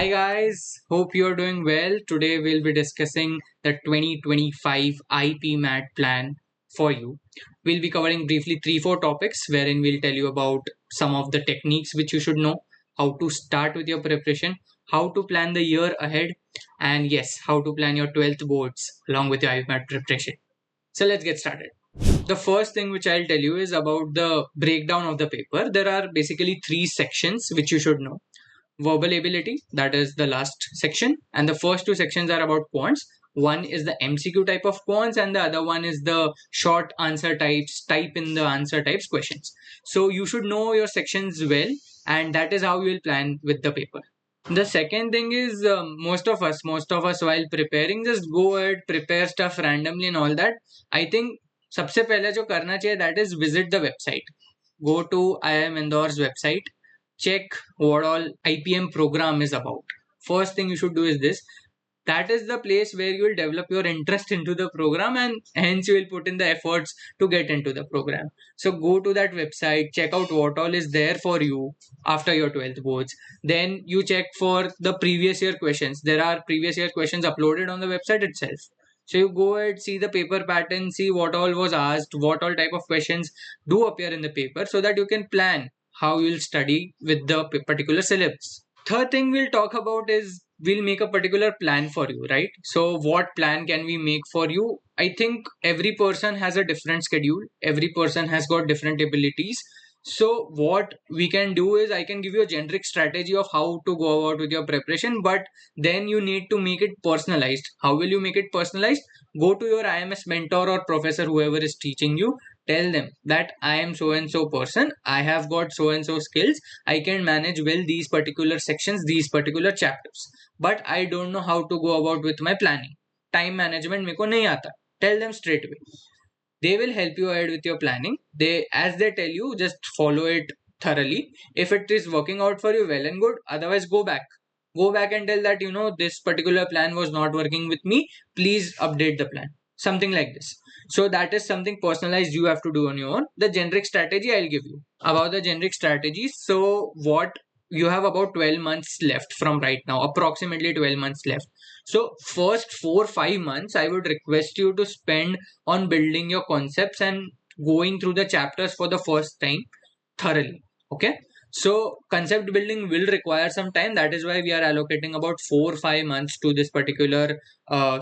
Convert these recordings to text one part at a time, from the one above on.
Hi guys, hope you're doing well. Today we'll be discussing the 2025 IPMAT plan for you. We'll be covering briefly 3-4 topics wherein we'll tell you about some of the techniques which you should know, how to start with your preparation, how to plan the year ahead, and yes, how to plan your 12th boards along with your IPMAT preparation. So let's get started. The first thing which I'll tell you is about the breakdown of the paper. There are basically 3 sections which you should know: verbal ability, that is the last section, and the first 2 sections are about quants. One is the MCQ type of quants and the other one is the short answer types, type in the answer types questions. So you should know your sections well, and that is how you will plan with the paper. The second thing is, most of us while preparing just go ahead, prepare stuff randomly and all that. I think सबसे पहले जो करना चाहिए, that is visit the website. Go to IIM Indore's website, check what all IPM program is about. First thing you should do is this. That is the place where you will develop your interest into the program, and hence you will put in the efforts to get into the program. So go to that website, check out what all is there for you after your 12th boards. Then you check for the previous year questions. There are previous year questions uploaded on the website itself. So you go ahead, see the paper pattern, see what all was asked, what all type of questions do appear in the paper, so that you can plan how you'll study with the particular syllabus. Third thing we'll talk about is we'll make a particular plan for you, right? So what plan can we make for you? I think every person has a different schedule. Every person has got different abilities. So what we can do is I can give you a generic strategy of how to go about with your preparation, but then you need to make it personalized. How will you make it personalized? Go to your IMS mentor or professor, whoever is teaching you. Tell them that I am so and so person. I have got so and so skills. I can manage well these particular sections, these particular chapters, but I don't know how to go about with my planning. Time management मेरे को नहीं आता. Tell them straight away. They will help you ahead with your planning. As they tell you, just follow it thoroughly. If it is working out for you, well and good. Otherwise, go back and tell that, this particular plan was not working with me. Please update the plan. Something like this. So that is something personalized you have to do on your own. The generic strategy I'll give you. About the generic strategies, so what you have about 12 months left from right now, approximately 12 months left. So first 4-5 months I would request you to spend on building your concepts and going through the chapters for the first time thoroughly. Okay, so concept building will require some time. That is why we are allocating about 4-5 months to this particular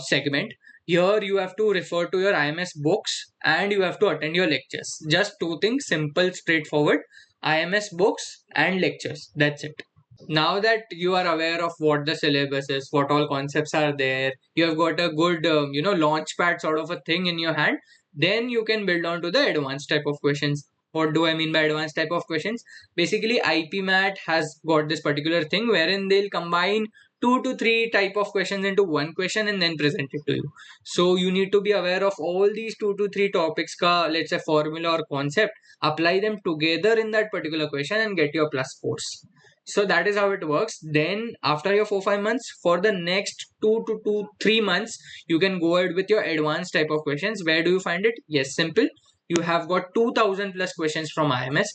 segment. Here you have to refer to your IMS books and you have to attend your lectures. Just 2 things, simple, straightforward: IMS books and lectures. That's it. Now that you are aware of what the syllabus is, what all concepts are there, you have got a good launch pad sort of a thing in your hand, then you can build on to the advanced type of questions. What do I mean by advanced type of questions? Basically, IPMAT has got this particular thing wherein they'll combine 2 to 3 type of questions into one question and then present it to you. So you need to be aware of all these 2 to 3 topics ka, let's say, formula or concept, apply them together in that particular question and get your plus scores. So that is how it works. Then after your 4-5 months, for the next 2 to 3 months, you can go ahead with your advanced type of questions. Where do you find it? Yes, simple. You have got 2000 plus questions from IMS.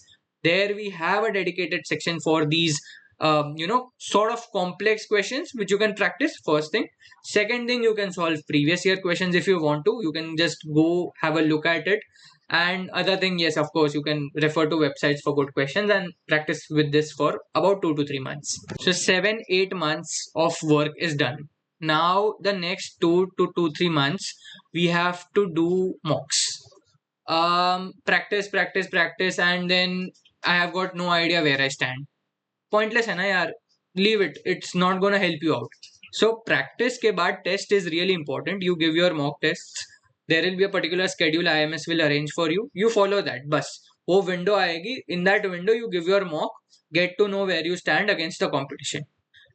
There we have a dedicated section for these sort of complex questions which you can practice. First thing. Second thing, you can solve previous year questions if you want to. You can just go have a look at it. And other thing, yes, of course, you can refer to websites for good questions and practice with this for about 2 to 3 months. So 7-8 months of work is done. Now the next 2 to 3 months, we have to do mocks. Practice, and then I have got no idea where I stand. Pointless है ना यार. Leave it. It's not gonna help you out. So practice के बाद test is really important. You give your mock tests. There will be a particular schedule IMS will arrange for you. You follow that. बस वो window आएगी. In that window you give your mock. Get to know where you stand against the competition.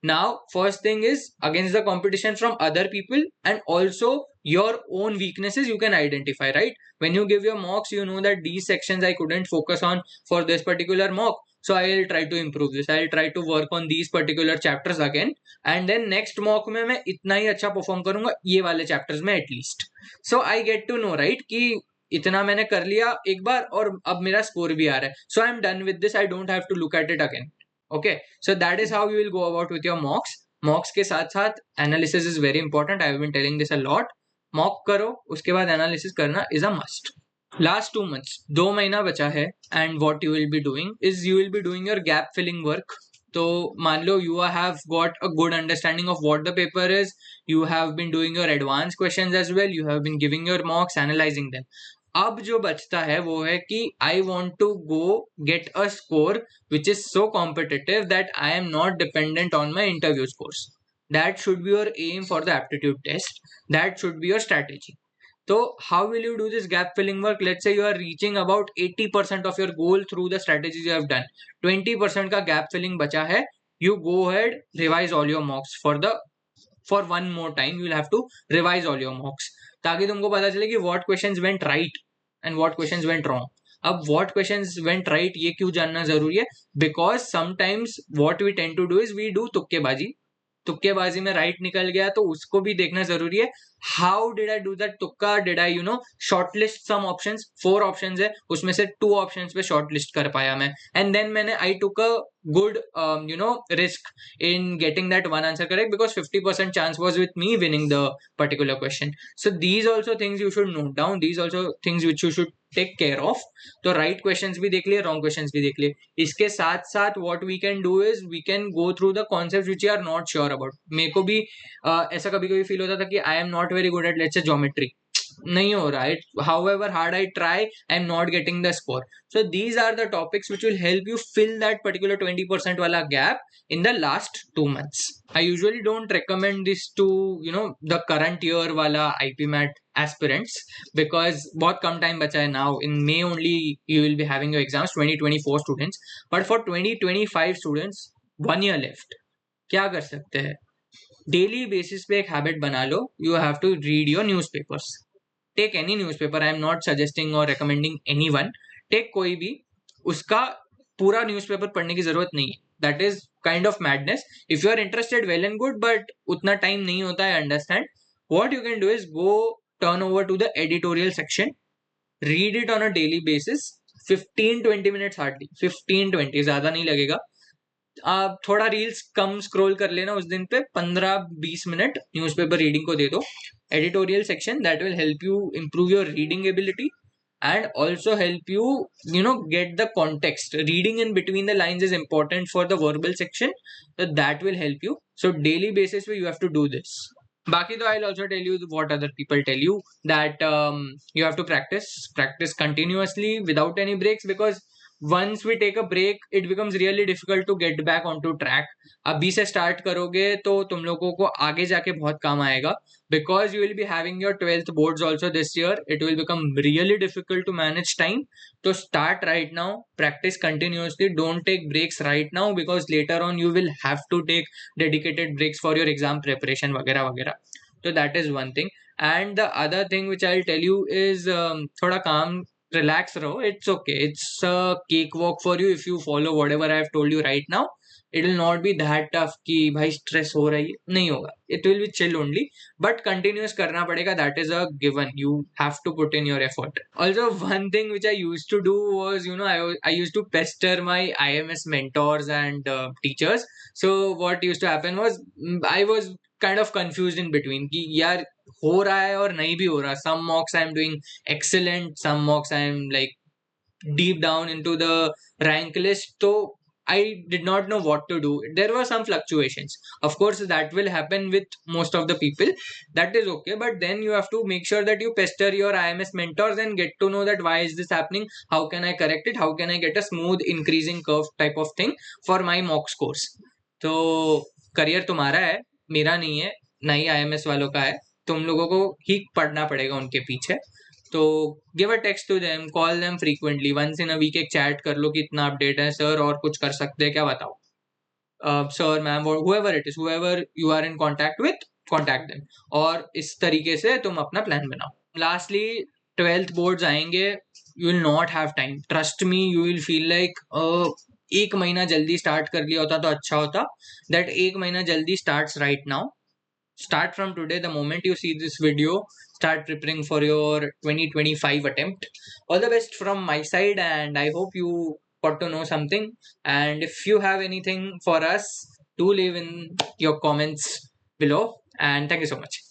Now, first thing is against the competition from other people, and also your own weaknesses you can identify, right? When you give your mocks, you know that these sections I couldn't focus on for this particular mock. So I'll try to improve this. I'll try to work on these particular chapters again. And then next mock में मैं इतना ही अच्छा perform करूंगा ये वाले chapters में at least. So I get to know, right, कि इतना मैंने कर लिया एक बार और अब मेरा score भी आ रहा है. So I'm done with this. I don't have to look at it again. Okay, so that is how you will go about with your mocks. मॉक्स के साथ साथ analysis is very important. I have been telling this a lot. Mock करो, उसके बाद analysis करना is a must. Last 2 months, 2 महीना बचा है. And what you will be doing is you will be doing your gap filling work. तो मान लो you have got a good understanding of what the paper is, you have been doing your advanced questions as well, you have been giving your mocks, analyzing them. अब जो बचता है वो है कि I want to go get a score which is so competitive that I am not dependent on my interview scores. That should be your aim for the aptitude test. That should be your strategy. So how will you do this gap filling work? Let's say you are reaching about 80% of your goal through the strategies you have done. 20% का gap filling बचा है. You go ahead, revise all your mocks for one more time. You will have to revise all your mocks ताकि तुमको पता चले कि what questions went right and what questions went wrong. अब what questions went right ये क्यों जानना जरूरी है? Because sometimes what we tend to do is we do तुक्केबाजी. तुक्केबाजी में राइट निकल गया तो उसको भी देखना जरूरी है. How did I do that तुक्का? Did I short list some options? 4 options है, उसमें से 2 ऑप्शंस पे शॉर्ट लिस्ट कर पाया मैं. एंड देन मैंने आई टुक अ good risk in getting that one answer correct because 50% chance was with me winning the particular question. So these also things you should note down, these also things which you should take care of. तो right questions भी देख लिए, wrong questions भी देख लिए. इसके साथ साथ what we can do is we can go through the concepts which you are not sure about. मेरे को भी ऐसा कभी कभी फील होता था कि I am not very good at let's say geometry. नहीं हो रहा. However hard I try, I am not getting the score. So these are the topics which will help you fill that particular 20% wala gap in the last 2 months. I usually don't recommend this to the current year wala IPMAT aspirants because बहुत कम time बचा है now. In May only you will be having your exams, 2024 students. But for 2025 students, 1 year left. क्या कर सकते हैं? Daily basis पे एक habit बना लो. You have to read your newspapers. Take any newspaper. I am not suggesting और recommending anyone. Take कोई भी. उसका पूरा न्यूज़पेपर पढ़ने की जरूरत नहीं है. That is kind of madness. If you are interested well and good, but उतना टाइम नहीं होता है. Understand. What you can do is go turn over to the editorial section. Read it on a daily basis. 15-20 minutes hardly. 15-20 ज्यादा नहीं लगेगा. आप थोड़ा reels कम scroll कर लेना उस दिन पे. 15-20 मिनट न्यूज़पेपर रीडिंग को दे दो. Editorial section that will help you improve your reading ability and also help you get the context. Reading in between the lines is important for the verbal section, so that will help you. So daily basis where you have to do this. Baki though, I'll also tell you what other people tell you, that you have to practice continuously without any breaks, because once we take a break it becomes really difficult to get back onto track. अभी से start करोगे तो तुम लोगों को आगे जाके बहुत काम आएगा, because you will be having your 12th boards also this year. It will become really difficult to manage time. So start right now, practice continuously, don't take breaks right now, because later on you will have to take dedicated breaks for your exam preparation वगैरह वगैरह. So that is one thing. And the other thing which I'll tell you is थोड़ा काम relax रहो. It's okay, it's a cakewalk for you if you follow whatever I have told you right now. It will not be that tough कि भाई stress हो रही है, नहीं होगा. It will be chill only, but continuous करना पड़ेगा. That is a given. You have to put in your effort. Also, one thing which I used to do was, I used to pester my IMS mentors and teachers. So what used to happen was, I was kind of confused in between कि यार हो रहा है और नहीं भी हो रहा. Some mocks I am doing excellent, some mocks I am like deep down into the rank list. So I did not know what to do. There were some fluctuations. Of course, that will happen with most of the people. That is okay. But then you have to make sure that you pester your IMS mentors and get to know that why is this happening? How can I correct it? How can I get a smooth increasing curve type of thing for my mock scores? तो career तुम्हारा है, मेरा नहीं है, ना ही IMS वालों का है. तुम लोगों को ही पढ़ना पड़ेगा उनके पीछे. तो give a text to them, call them frequently, once in a week एक चैट कर लो कि इतना अपडेट है सर, और कुछ कर सकते हैं क्या बताओ. Sir ma'am, whoever it is, whoever you are in contact with, contact them. और इस तरीके से तुम अपना प्लान बनाओ. लास्टली, 12th बोर्ड्स आएंगे. You will not have time. Trust me, you will feel like एक महीना जल्दी स्टार्ट कर लिया होता तो अच्छा होता. दैट एक महीना जल्दी starts right now. Start from today. The moment you see this video, start preparing for your 2025 attempt. All the best from my side, and I hope you got to know something. And if you have anything for us, do leave in your comments below. And thank you so much.